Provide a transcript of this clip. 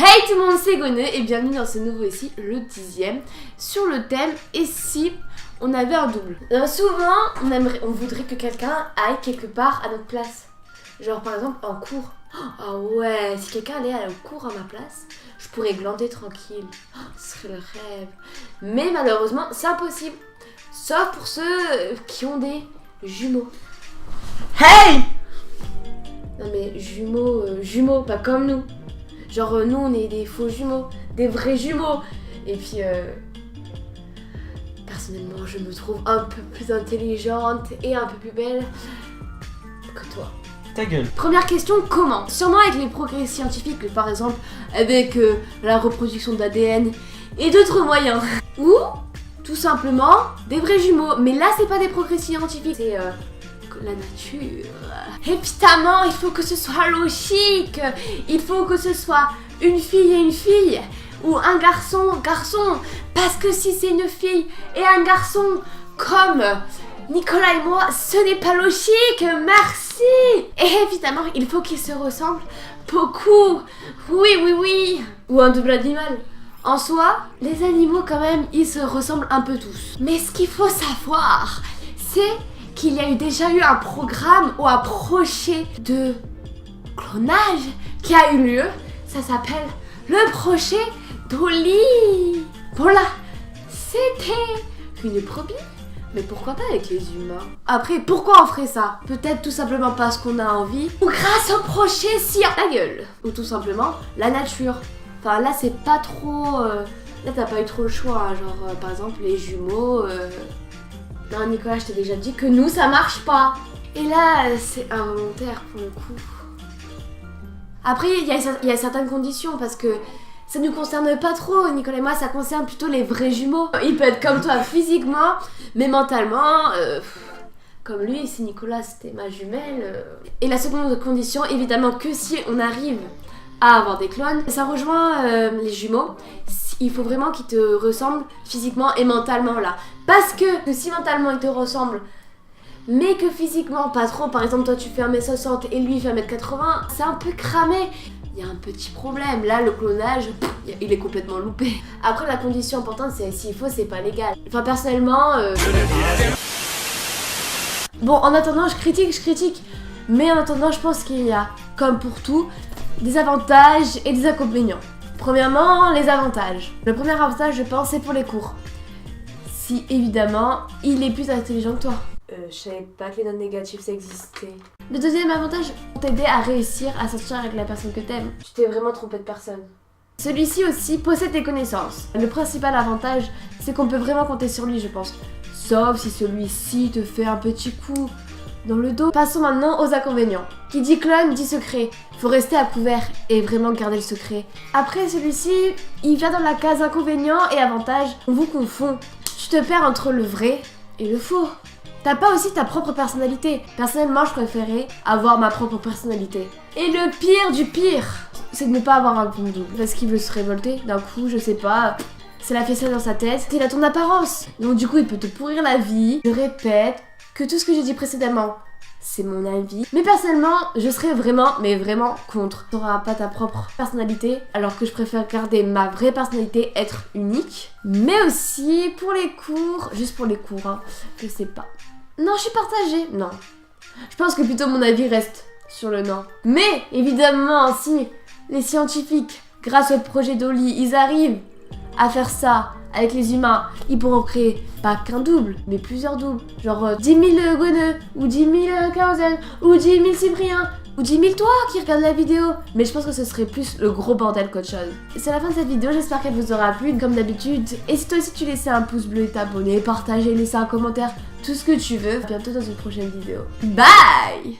Hey tout le monde, c'est Gonne et bienvenue dans ce nouveau ici, le 10e, sur le thème « Et si on avait un double ?» Souvent, on voudrait que quelqu'un aille quelque part à notre place. Genre par exemple en cours. Ah ouais, si quelqu'un allait au cours à ma place, je pourrais glander tranquille. Ce serait le rêve. Mais malheureusement, c'est impossible. Sauf pour ceux qui ont des jumeaux. Hey! Non mais jumeaux, pas comme nous. Genre nous on est des faux jumeaux, des vrais jumeaux. Et puis personnellement je me trouve un peu plus intelligente et un peu plus belle que toi. Ta gueule. Première question, comment? Sûrement avec les progrès scientifiques, par exemple avec la reproduction d'ADN et d'autres moyens. Ou tout simplement des vrais jumeaux. Mais là c'est pas des progrès scientifiques, c'est la nature. Évidemment, il faut que ce soit logique. Il faut que ce soit une fille et une fille. Ou un garçon. Parce que si c'est une fille et un garçon comme Nicolas et moi, ce n'est pas logique. Merci. Et évidemment, il faut qu'ils se ressemblent beaucoup. Oui. Ou un double animal. En soi, les animaux quand même, ils se ressemblent un peu tous. Mais ce qu'il faut savoir, c'est qu'il y a déjà eu un programme ou un projet de clonage qui a eu lieu. Ça s'appelle le projet Dolly. Voilà, c'était une brebis. Mais pourquoi pas avec les humains? Après, pourquoi on ferait ça? Peut-être tout simplement parce qu'on a envie. Ou grâce au projet science. Ta gueule. Ou tout simplement la nature. Enfin là c'est pas trop... Là t'as pas eu trop le choix. Genre par exemple les jumeaux... Non Nicolas, je t'ai déjà dit que nous ça marche pas. Et là c'est involontaire pour le coup. Après il y a certaines conditions parce que ça nous concerne pas trop. Nicolas et moi ça concerne plutôt les vrais jumeaux. Il peut être comme toi physiquement mais mentalement comme lui, si Nicolas c'était ma jumelle. Et la seconde condition évidemment que si on arrive à avoir des clones, ça rejoint les jumeaux. Il faut vraiment qu'ils te ressemblent physiquement et mentalement là. Parce que si mentalement ils te ressemblent, mais que physiquement pas trop, par exemple toi tu fais 1m60 et lui il fait 1m80, c'est un peu cramé. Il y a un petit problème. Là le clonage, il est complètement loupé. Après la condition importante c'est s'il faut c'est pas légal. Enfin personnellement... Bon en attendant je critique. Mais en attendant je pense qu'il y a, comme pour tout, des avantages et des inconvénients. Premièrement, les avantages. Le premier avantage, je pense, c'est pour les cours. Si, évidemment, il est plus intelligent que toi. Je savais pas que les notes négatives, ça existait. Le deuxième avantage, t'aider à réussir à sortir avec la personne que t'aimes. Tu t'es vraiment trompé de personne. Celui-ci aussi possède des connaissances. Le principal avantage, c'est qu'on peut vraiment compter sur lui, je pense. Sauf si celui-ci te fait un petit coup dans le dos. Passons maintenant aux inconvénients. Qui dit clone dit secret. Faut rester à couvert et vraiment garder le secret. Après celui-ci, il vient dans la case inconvénients et avantages. On vous confond. Tu te perds entre le vrai et le faux. T'as pas aussi ta propre personnalité. Personnellement, je préférais avoir ma propre personnalité. Et le pire du pire, c'est de ne pas avoir un double. Parce qu'il veut se révolter d'un coup, je sais pas. C'est la ficelle dans sa tête. Il a ton apparence. Donc du coup, il peut te pourrir la vie. Je répète que tout ce que j'ai dit précédemment, c'est mon avis. Mais personnellement, je serais vraiment contre. Tu n'auras pas ta propre personnalité, alors que je préfère garder ma vraie personnalité, être unique. Mais aussi pour les cours, juste pour les cours, hein, je sais pas. Non, je suis partagée, non. Je pense que plutôt mon avis reste sur le non. Mais évidemment, si les scientifiques, grâce au projet Dolly, ils arrivent à faire ça avec les humains, ils pourront créer pas qu'un double, mais plusieurs doubles. Genre 10 000 Gonne, ou 10 000 Kaozen, ou 10 000 Cyprien, ou 10 000 toi qui regarde la vidéo. Mais je pense que ce serait plus le gros bordel qu'autre chose. C'est la fin de cette vidéo, j'espère qu'elle vous aura plu comme d'habitude. Et si toi aussi tu laissais un pouce bleu et t'abonner, partager, laisser un commentaire, tout ce que tu veux. À bientôt dans une prochaine vidéo. Bye!